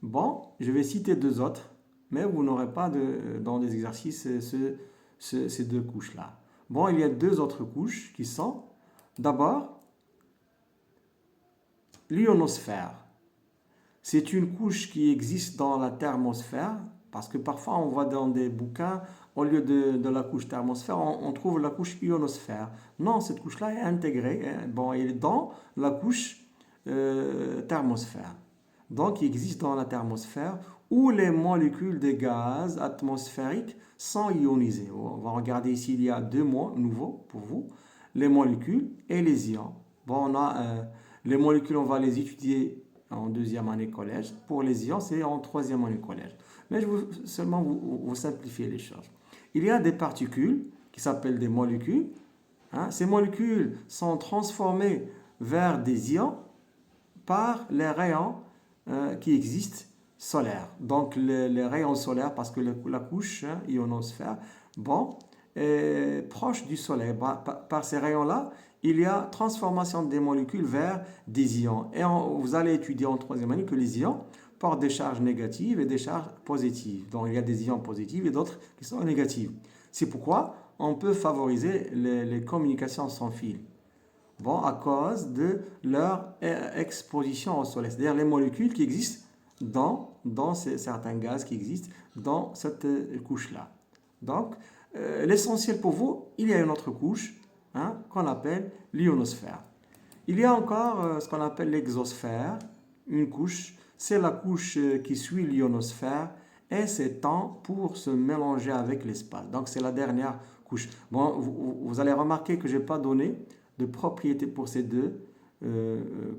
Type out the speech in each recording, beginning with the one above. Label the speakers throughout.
Speaker 1: Bon, je vais citer deux autres, mais vous n'aurez pas dans les exercices ces deux couches-là. Bon, il y a deux autres couches qui sont, d'abord, l'ionosphère. C'est une couche qui existe dans la thermosphère, parce que parfois on voit dans des bouquins, au lieu de la couche thermosphère, on trouve la couche ionosphère. Non, cette couche-là est intégrée, hein, bon, elle est dans la couche thermosphère. Donc, il existe dans la thermosphère où les molécules des gaz atmosphériques sont ionisées. On va regarder ici, il y a deux mots nouveaux pour vous, les molécules et les ions. Bon, on a les molécules, on va les étudier en deuxième année collège. Pour les ions, c'est en troisième année collège. Mais je veux seulement vous simplifier les choses. Il y a des particules qui s'appellent des molécules. Hein. Ces molécules sont transformées vers des ions par les rayons qui existent solaires. Donc les rayons solaires, parce que la couche ionosphère, bon, est proche du soleil. Par ces rayons-là, il y a transformation des molécules vers des ions. Et vous allez étudier en troisième année que les ions portent des charges négatives et des charges positives. Donc il y a des ions positifs et d'autres qui sont négatifs. C'est pourquoi on peut favoriser les communications sans fil. Bon, à cause de leur exposition au soleil. C'est-à-dire les molécules qui existent dans certains gaz qui existent dans cette couche-là. Donc, l'essentiel pour vous, il y a une autre couche hein, qu'on appelle l'ionosphère. Il y a encore ce qu'on appelle l'exosphère, une couche. C'est la couche qui suit l'ionosphère et s'étend pour se mélanger avec l'espace. Donc, c'est la dernière couche. Bon, vous allez remarquer que je n'ai pas donné de propriétés pour ces deux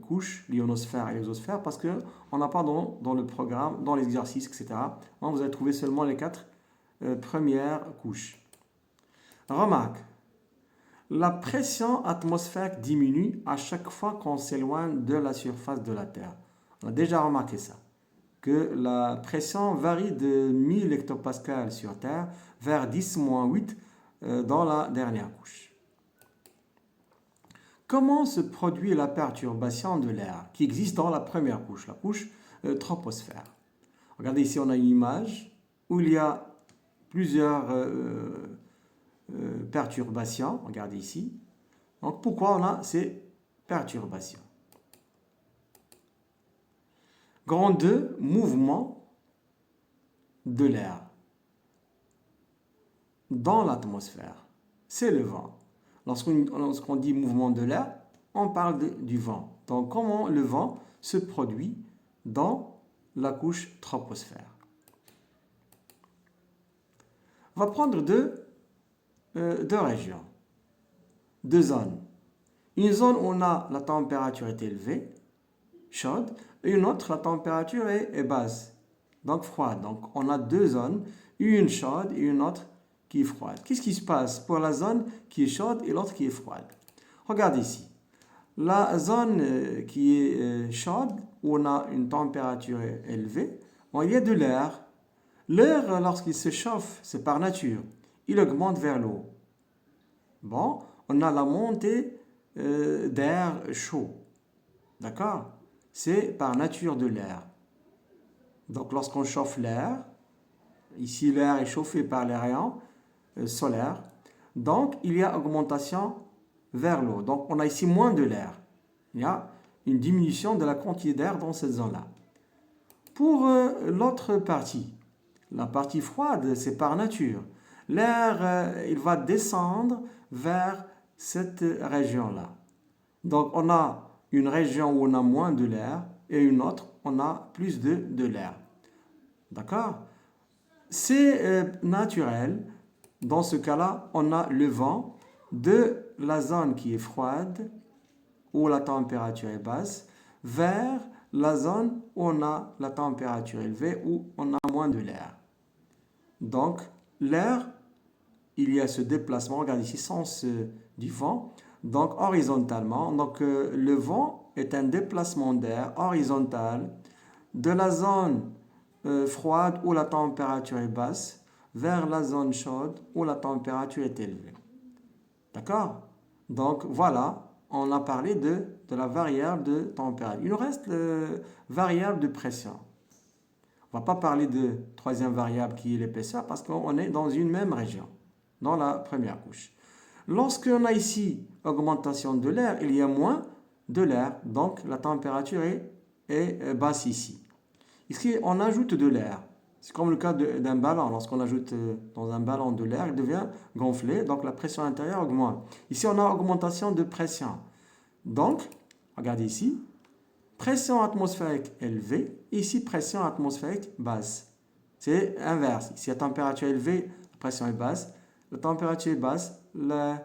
Speaker 1: couches, l'ionosphère et l'exosphère, parce qu'on n'a pas dans le programme, dans l'exercice, etc. Donc, vous allez trouver seulement les quatre premières couches. Remarque, la pression atmosphérique diminue à chaque fois qu'on s'éloigne de la surface de la Terre. On a déjà remarqué ça, que la pression varie de 1000 hectopascales sur Terre vers 10-8 dans la dernière couche. Comment se produit la perturbation de l'air qui existe dans la première couche, la couche troposphère? Regardez ici, on a une image où il y a plusieurs perturbations. Regardez ici. Donc, pourquoi on a ces perturbations? Grand 2, mouvement de l'air dans l'atmosphère. C'est le vent. Lorsqu'on dit mouvement de l'air, on parle du vent. Donc, comment le vent se produit dans la couche troposphère? On va prendre deux régions, deux zones. Une zone où on a la température est élevée, chaude, et une autre, la température est basse, donc froide. Donc, on a deux zones, une chaude et une autre qui est froide. Qu'est-ce qui se passe pour la zone qui est chaude et l'autre qui est froide? Regardez ici. La zone qui est chaude, où on a une température élevée, bon, il y a de l'air. L'air, lorsqu'il se chauffe, c'est par nature, il augmente vers le haut. Bon, on a la montée d'air chaud. D'accord? C'est par nature de l'air. Donc, lorsqu'on chauffe l'air, ici l'air est chauffé par les rayons solaires, donc il y a augmentation vers l'eau. Donc, on a ici moins de l'air. Il y a une diminution de la quantité d'air dans cette zone-là. Pour l'autre partie, la partie froide, c'est par nature. L'air, il va descendre vers cette région-là. Donc, on a une région où on a moins de l'air et une autre, on a plus de l'air. D'accord? C'est naturel. Dans ce cas-là, on a le vent de la zone qui est froide, où la température est basse, vers la zone où on a la température élevée, où on a moins de l'air. Donc, l'air, il y a ce déplacement, regarde ici, sens du vent, donc horizontalement. Donc, le vent est un déplacement d'air horizontal de la zone froide où la température est basse vers la zone chaude où la température est élevée. D'accord? Donc, voilà, on a parlé de la variable de température. Il nous reste la variable de pression. On ne va pas parler de troisième variable qui est l'épaisseur parce qu'on est dans une même région, dans la première couche. Lorsqu'on a ici augmentation de l'air, il y a moins de l'air, donc la température est basse ici. Ici, on ajoute de l'air. C'est comme le cas d'un ballon. Lorsqu'on ajoute dans un ballon de l'air, il devient gonflé, donc la pression intérieure augmente. Ici, on a augmentation de pression. Donc, regardez ici, pression atmosphérique élevée, ici pression atmosphérique basse. C'est inverse. Ici, la température est élevée, la pression est basse. La température est basse, la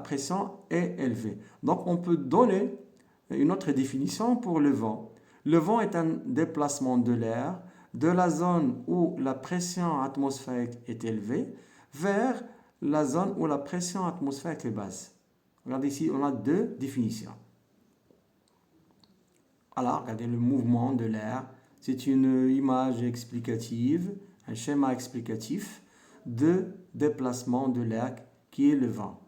Speaker 1: pression est élevée. Donc, on peut donner une autre définition pour le vent. Le vent est un déplacement de l'air de la zone où la pression atmosphérique est élevée vers la zone où la pression atmosphérique est basse. Regardez ici, on a deux définitions. Alors, regardez le mouvement de l'air. C'est une image explicative, un schéma explicatif de déplacement de l'air qui est le vent.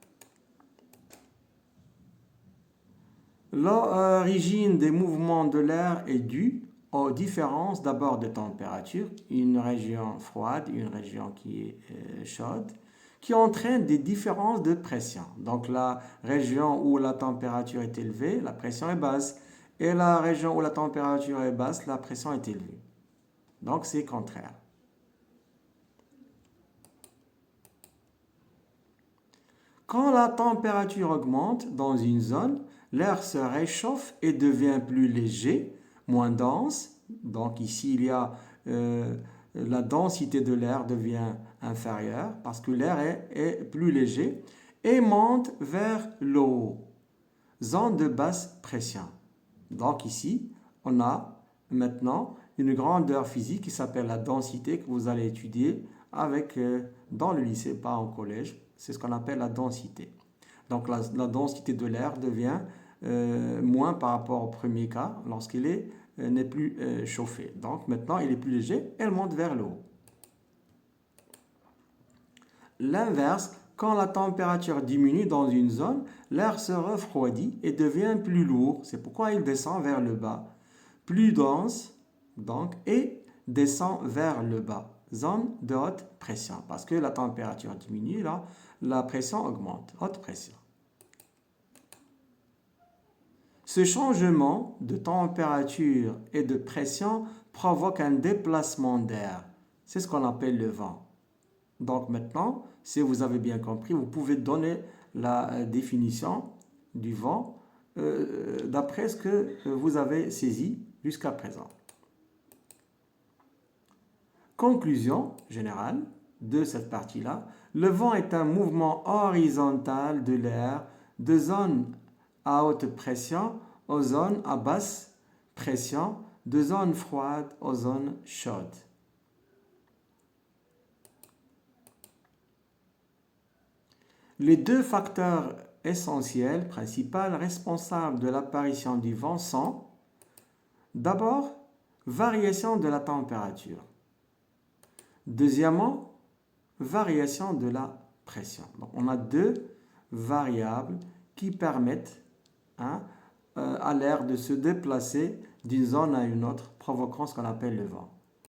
Speaker 1: L'origine des mouvements de l'air est due aux différences d'abord de température, une région froide, une région qui est chaude, qui entraînent des différences de pression. Donc la région où la température est élevée, la pression est basse, et la région où la température est basse, la pression est élevée. Donc c'est contraire. Quand la température augmente dans une zone, l'air se réchauffe et devient plus léger, moins dense. Donc ici, il y a la densité de l'air devient inférieure parce que l'air est plus léger et monte vers le haut, zone de basse pression. Donc ici, on a maintenant une grandeur physique qui s'appelle la densité que vous allez étudier avec, dans le lycée, pas en collège. C'est ce qu'on appelle la densité. Donc la densité de l'air devient moins par rapport au premier cas lorsqu'il n'est plus chauffé. Donc maintenant il est plus léger, elle monte vers le haut. L'inverse, quand la température diminue dans une zone, l'air se refroidit et devient plus lourd. C'est pourquoi il descend vers le bas. Plus dense, donc, et descend vers le bas. Zone de haute pression. Parce que la température diminue, là, la pression augmente. Haute pression. Ce changement de température et de pression provoque un déplacement d'air. C'est ce qu'on appelle le vent. Donc maintenant, si vous avez bien compris, vous pouvez donner la définition du vent d'après ce que vous avez saisi jusqu'à présent. Conclusion générale de cette partie-là, le vent est un mouvement horizontal de l'air de zone à haute pression aux zones à basse pression, de zones froides aux zones chaudes. Les deux facteurs essentiels, principaux, responsables de l'apparition du vent sont d'abord, variation de la température. Deuxièmement, variation de la pression. Donc, on a deux variables qui permettent à l'air de se déplacer d'une zone à une autre, provoquant ce qu'on appelle le vent.